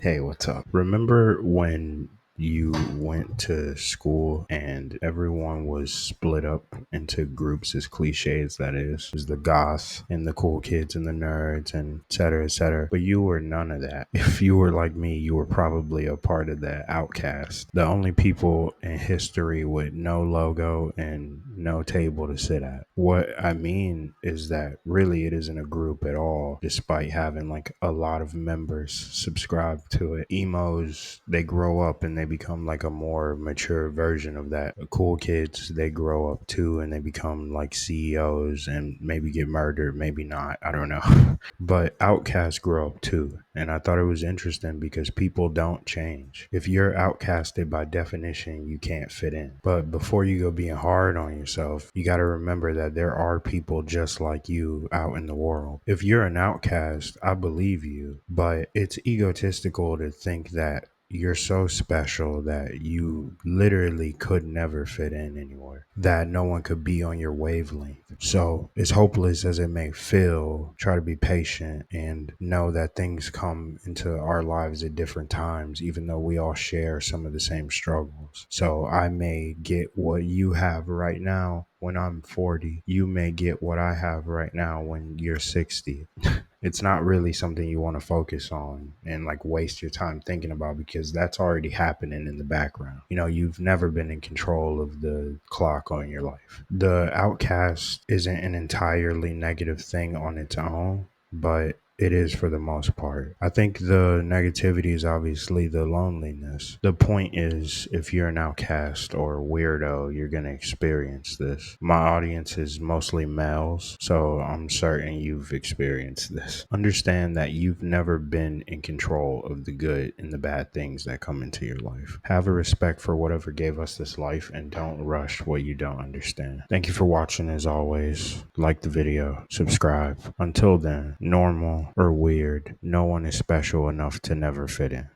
Hey, what's up? Remember when you went to school and everyone was split up into groups, as cliche as that is? There's the goths and the cool kids and the nerds and et cetera, et cetera. But you were none of that. If you were like me, you were probably a part of the outcast. The only people in history with no logo and no table to sit at. What I mean is that really it isn't a group at all, despite having like a lot of members subscribe to it. Emos, they grow up and they become like a more mature version of that. The cool kids, they grow up too and they become like CEOs and maybe get murdered, maybe not. I don't know. But outcasts grow up too. And I thought it was interesting because people don't change. If you're outcasted by definition, you can't fit in. But before you go being hard on yourself, you got to remember that there are people just like you out in the world. If you're an outcast, I believe you, but it's egotistical to think that you're so special that you literally could never fit in anywhere, that no one could be on your wavelength. So, as hopeless as it may feel, try to be patient and know that things come into our lives at different times, even though we all share some of the same struggles. So, I may get what you have right now when I'm 40. You may get what I have right now when you're 60. It's not really something you want to focus on and like waste your time thinking about, because that's already happening in the background. You know, you've never been in control of the clock on your life. The outcast isn't an entirely negative thing on its own, but it is for the most part. I think the negativity is obviously the loneliness. The point is, if you're an outcast or a weirdo, you're going to experience this. My audience is mostly males, so I'm certain you've experienced this. Understand that you've never been in control of the good and the bad things that come into your life. Have a respect for whatever gave us this life and don't rush what you don't understand. Thank you for watching as always. Like the video, subscribe. Until then, normal or weird, no one is special enough to never fit in.